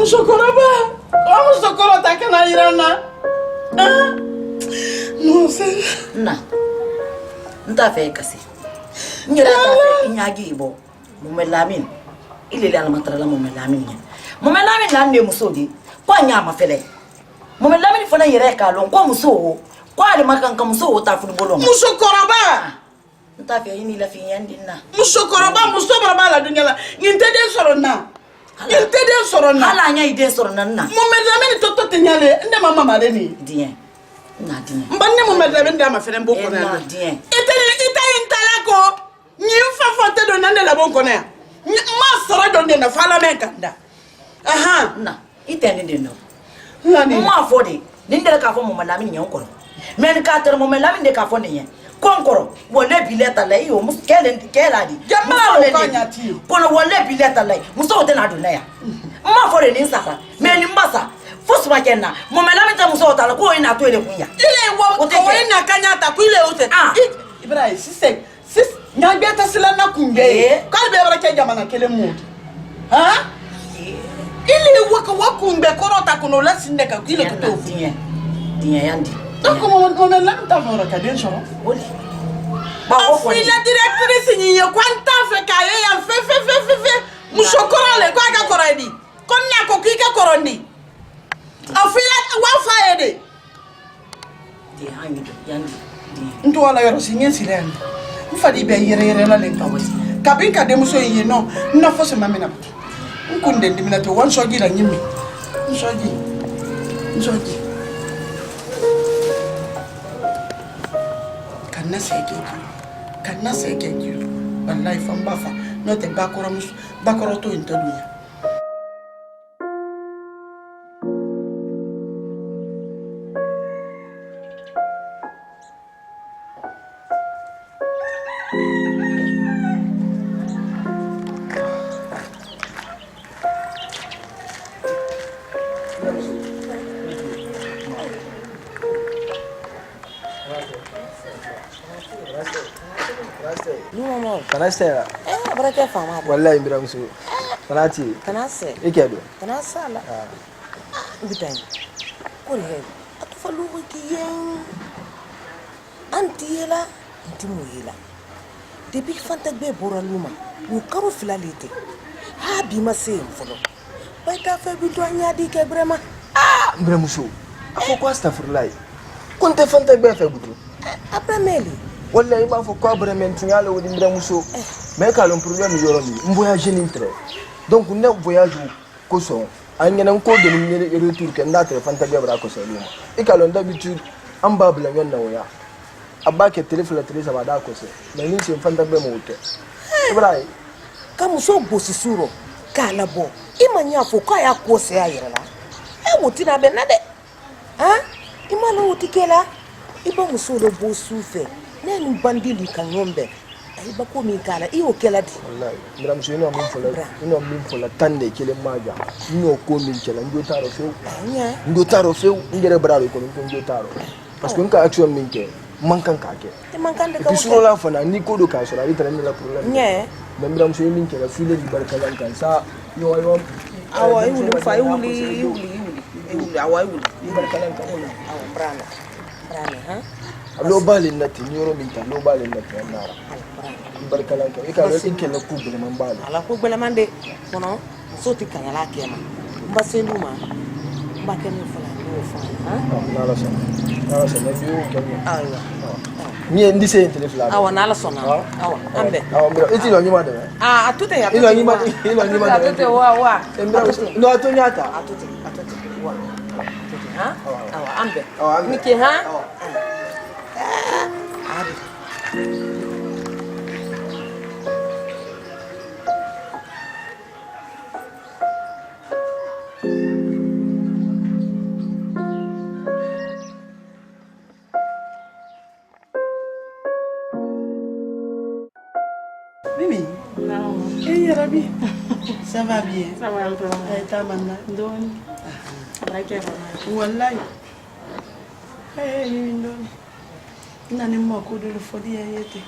Musokoroba. Musokoro takana irana. Non c'est. Na. Nta fe kasi. Nyira ta fe inyagi ibo. Mumelamin. Ile la matrala mumelamin. Mumelamin na ne musodi. Kwa nyama fele. Mumelamin fona yere ka lon kwa muso. Kwa ale makanka muso ta futbolo. Musokoroba. Nta fe ini la fi yandina. Musokoroba musokoroba la dunyala. Nginte de sorona. Nginte de sorona. Hala nya ide sorona na. Mumelamin toto tenyale nde mama mareni. Dien. Na dien. Mbanne mumelamin da ma fele mboko na. Na dien. Ita intalako. Ni fa fonte do nande la bonko na. Ma sara do ne na fala men kanda. Aha. Na. Ite ni de no. Nani. Ma fodi. Nindere ka fo mumelamin nyen koro. Men ka ter mumelamin de ka fo nyen. Konkoro wole bileta lai o muskele keladi jamala lo kanyati kono wole bileta lai muso te na do na ya ma fore ni sara me ni mbasa fosuma kenna mo melami ta muso ta ko ina to ele kunya ile wo ko ina kanyata ku ile ote Ibrahim sis nyambe ta sila na kunge kalbe bara ke jamana kele mudi ha ile wo ko wakumbe korota kuno lasinde ka ile ko to dinya yandi. Comment on a l'âme d'avoir un cadeau, je oui. La directrice, il y a quanta fait cahier, fait. Mouchokora, le quoi qu'a corredi. Qu'on n'a qu'au kika corondi. En fait, la wafa aidé. Yandi. Nto ala yoro signé silène. Il faut dire yere la lenka wasi. Kabinka de muso yi no, na fose mamina. Nkunde ndimina to wan soji la nyimi. Nsoji. Kana seke ju wallahi famba fa no te bakoro to into dunya Tanasera. Berarti fama. Wallahi biramsu. Tanati. Tanase. Ikedo. Tanasala. Bitan. Kore. Atufalu kiyen. Antiela, antimuela. Depuis fanta be boraluma. Ni karo filalite. Ha bi mase mfolo. Baita fe bitu anyadi ke brema. Biramsu. Afo ko astaghfirullah. Kunte fanta be fe bitu. Après meli. Wallahi ba fo ko bremen tunyala wodi biramsu. Mais quand le problème est là, on voyage très. Donc on a voyage au son. On a encore de nous retour que notre fantasme est à cause de nous. Et quand on d'habitude, on va blâmer nous ya. Abba que téléphone la télé ça va d'accord c'est. Mais nous c'est fantasme monté. Ibrahim. Comme so bossi suro, kala bo. Imanya fo ko ya ko se ayira la. E woti na benade. Hein? Imana woti kela. Iba musolo bossu fe. Nenu bandili kanyombe. Iba ko min kala iyo kelati wallahi biram so ino min fola tande kele maja ino ko min kala ndo taro few ngere brado ko ndo taro parce que nka action min ke mankan ka ke te mankan de ka pisuro la fana ni ko do ka so la itara ni la problème nye mais biram so min kala file di barkalan kan sa yo awa yuli fa yuli awa yuli barkalan kan awa brana ha lo balin nati ni yoro min ta lo balin nati nara barkalan ka ikalo inkela ku bele man bala ala ku bele man de kono soti kanyala kema mbasendu ma mbakeni fala no fa ha nala sa na biu kenya awa ni ndi se telefla awa nala sona awa ambe awa mbira iti lo nyima de atute ya ilo nyima de atute wa no atonyata atute wa atute ha awa ambe ambe nike ha Adi. Mimi. Non. Eh Rabi. Ça va bien. Ça va un peu. Ta manna. Ndoni. Abrake bana. Wallahi. Mimi ndoni. Nani mako do fodi yete.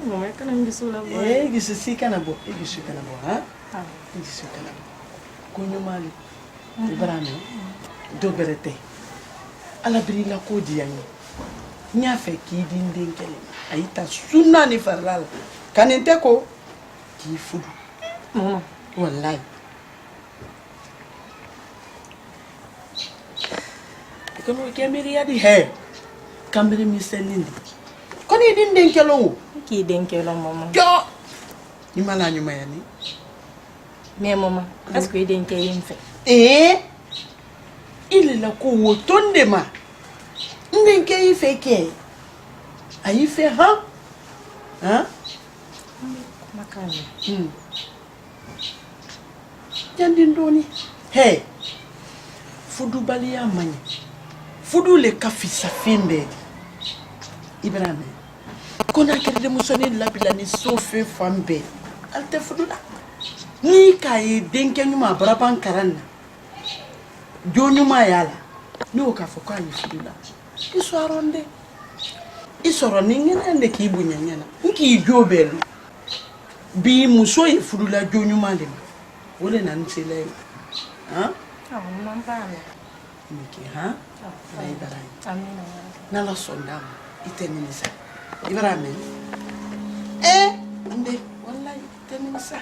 Mama kana ngisula bo. Igisi kana bo, ha? Igisi kana bo. Kunyumali. Ibrahim. Do berete. Ala birila ko diyanyi. Nya fe ki din kele. Ayita sunna ni farlal. Kanente ko ki fudu. Wallahi. Kono kemiri yadi he. Kambiri miselindi. Koni din kelo. Ki den kelo mama. Yo. Imala nyuma yani. Mais maman, est-ce que den ke yimfe? Il la ko wotonde ma. Nden ke yife ke. Ayi fe ha? Hein? Makani. Jandindoni. Hey. Fudu baliya manye. Fudu le kafisa fembe. Ibrahim. Kona kerde musoni labila ni sofe fambe. Alte fudu la. Ni kaye denke nyuma baraban karanna. Jo nyuma yala. Ni o ka foka yi fudu la. Iso aronde. Isoro ni ngena nde ki bunya nyana. Nki jo belu. Bi muso yi fudu la jo nyuma le. Wole na ntele. Ha? Maman ba me. Niki ha? Dai barai. Amina. Nala sondam itenisa. Ibrahim. Ande wallahi itenisa.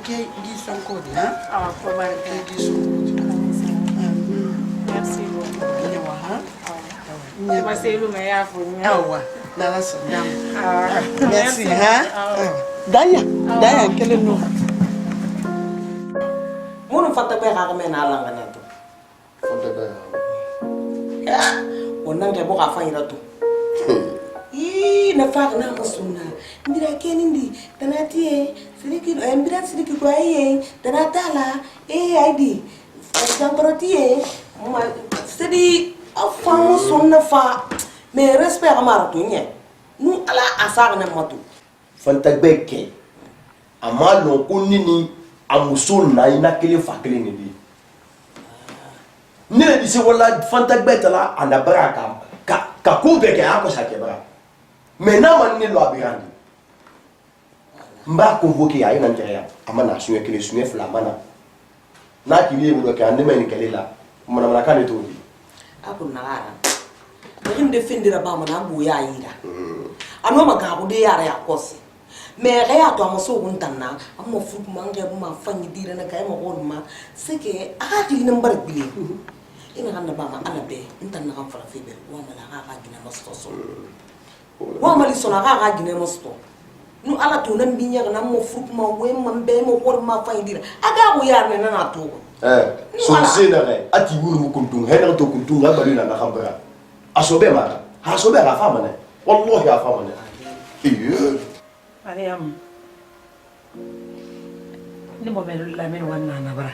Okay, gison ko di ha? Ko ba Gison ko. Merci beaucoup. Nyawa ha? Mas ele me ya fu ni. Awa, nala sondam. Merci ha? Daya kele no. Munu fata be ga me na langa na to. Fanta be. Wannan ke boka fa ira to. Na fa na ko sunna. Ndira kenindi tanati siriki mbira siriki kwa tanatala aidi. Sankroti ma sedi afa sunna fa me respect amara to nye. Nu ala asaga na matu. Fanta be ke. Amalo kunini amusul na ina kele fa kele ni bi. Ne bi se wala fanta be tala anda baraka ka ko be ke ako sa ke bara. Maintenant man ni lo abirandi. Mba convoqué à une intérieur. Amana suye kele suye flamana. Na ki bi mo ke ande men kele la. Mana mana kan to bi. Aku nagara. Barim defendira ba mana bu ya yira. Ano magabu de yara ya kosi. Mais rien to amaso guntanna amma fu manga bu ma fanyi dira na kay ma won ma c'est que akati ni mbar bile. Ina hanna ba ma ala be intanna kan fara febe wa mala ga gina masto so. Wa mali sona ga gine mosto nu ala to nan binya na mo fruit ma we man be mo wor ma fa indira aga wo yar ne na to so senare ati wulu mu kuntung hena to kuntung ga bari na khambara asobe ma ha sobe ga fa mane wallahi ga fa mane Mariam ni mo melu la men wan na bara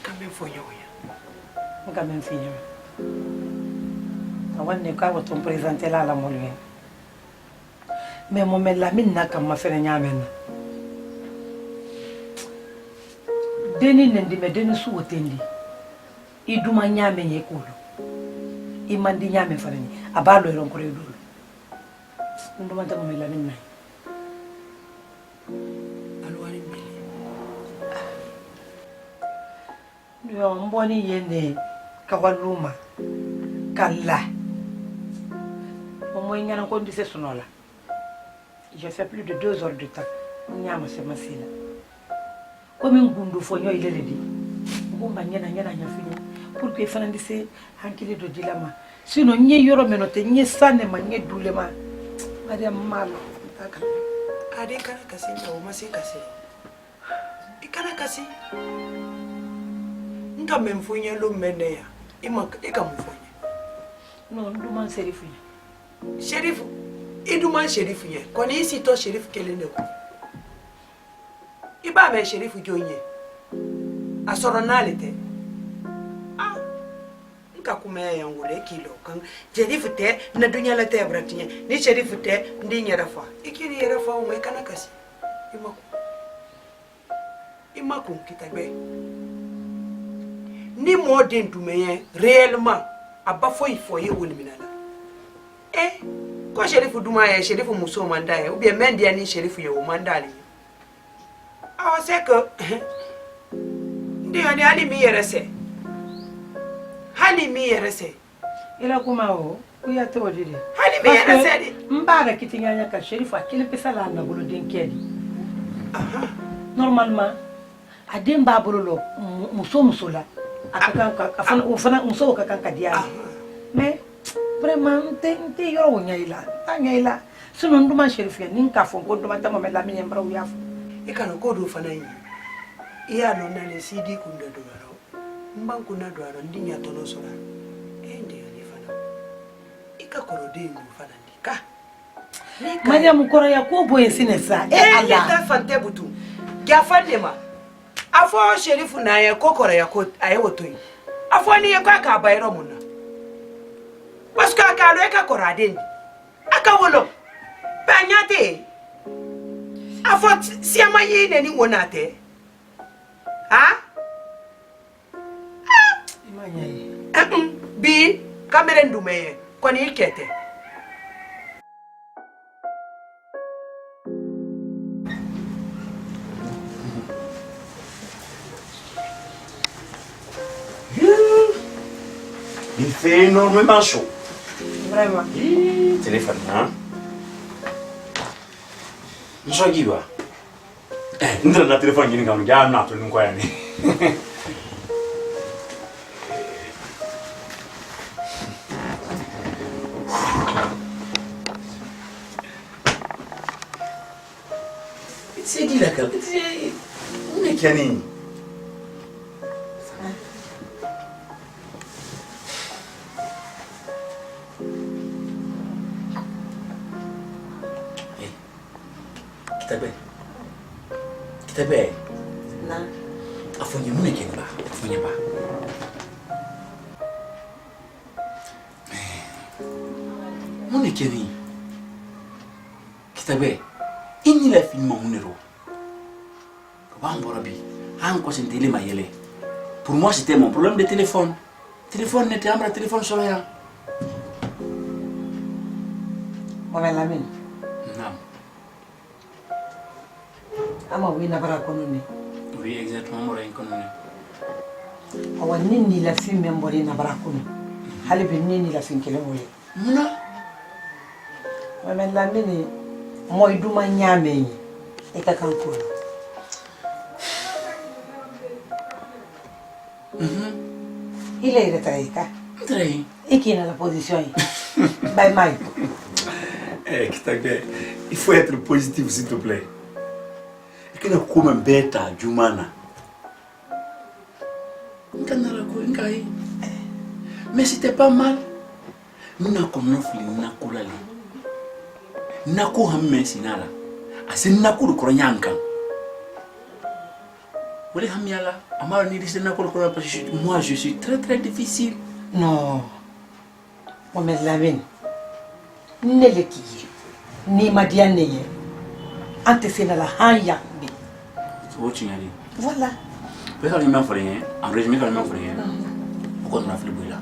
Kame fonyo ya. nga men finyo awanne ka wato présenter la molwe mais mo mel la min na kam ma fere nyamen deni nendi me deni su wotendi iduma nyame ye kulu imandi nyame fere ni abalo ron ko redul nduma ta mo mel la min na Alwari mbele. yo mboni yende kawaluma kala au moins il y a encore de ces là. Je fais plus de 2 heures de temps. Il y a ma semacile. Comme un gundu fonyo il est dit. Bomba nyana nyana nyafini. Pour que fana dise hankile do dilama. Sinon nye yoro menote nye sane ma nye dulema. Mariam malo. Ade kana kasi ndo masi kasi. Ikana kasi. Nka memfunya lo mene ya. Ima mfunya. Non, nduma serifu. Sheriff, iduma sheriff ye. Koni isi to sheriff kelene ko. Iba me sheriff jonye. Asoro nalete. Nka kuma ya ngule kilo kan sheriff te na dunya la te bratinye. Ni sheriff te ndi nyerafa. Ikiri yerafa o me kana kasi. Imako kitabe. Ni modern tumeye réellement aba foi foi woni minala ko sherifu duma ya sherifu muso manda ya ou bien men dia ni sherifu ya mandali aw c'est que ndio ni hali mi yerese ila kuma o kuya to dide hali mi yerese di mbara kitinyanya ka sherifu akile pesa la na bolo denkedi normalement adem ba bolo lo muso la akaka afana muso ka kan ka dia mais vraiment te yoro nyaila sino nduma sherifu ya ninka fo ko nduma tamo mela mi mbra u yafu ikano ko do fana yi iya no na le sidi kunda do ro mban kuna do ro ndinya to no sora ndio ni fana ikakoro de ngu fana ndika Maria mukoro ya ko boye sinesa Allah ta fante butu ya fande ma afo sherifu na ya kokoro ya ko ayewo toyi afo ni ya ka bayro munna parce que aka lo ka korade aka wolo banyate afo si amayi ne ni wonate ha imanya bi kamera ndume ko ni ikete Il fait énormément chaud. Vraiment. Téléphone, hein? Je suis là. Nous avons un téléphone qui est là. Nous avons un téléphone qui est là. C'est qui là? On est qui? Kitabe. Na. Afonye mune kenba. Afonye ba. Mune keni. Kitabe. Inni la film munero. Bambora bi. Han ko sen télé mayele. Pour moi c'était mon problème de téléphone. Téléphone n'était pas un téléphone solaire. Mama Lamine. Non. Ama wina bara konone. Oui, exactement, moi rien connu. Awa nini la film membori na bara kono. Hali be nini la film kele moye. Muna. Mama Lamine moy duma nyame e ka kanko. Il est retraité. Très. Et qui est dans la position? Bye bye. Eh, Kitabe, il faut être positif s'il te plaît. Et que comme un bête à Jumana. Mais c'était pas mal. Nous n'avons pas fait nous n'avons pas fait sinala. Asi n'avons pas fait nyanka. Wale hamiala, amara ni dise n'avons pas parce que moi je suis très très difficile. Non. Mohamed Lamine. Neleki. Ni madiane. Ante fena la hanya bi. Voilà. Peut-être qu'il m'a fait rien. En résumé, quand il m'a fait rien. Pourquoi on a fait le bruit là?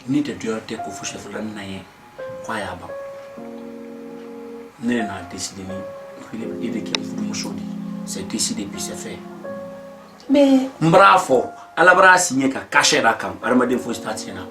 Ni te dois te coucher sur le naïe. Quoi y a pas? N'est pas décidé ni. Il est qui me chaudi. C'est décidé puis c'est fait. Mais. Bravo. À la bras signé qu'à cacher la cam. Armadé faut stationnel.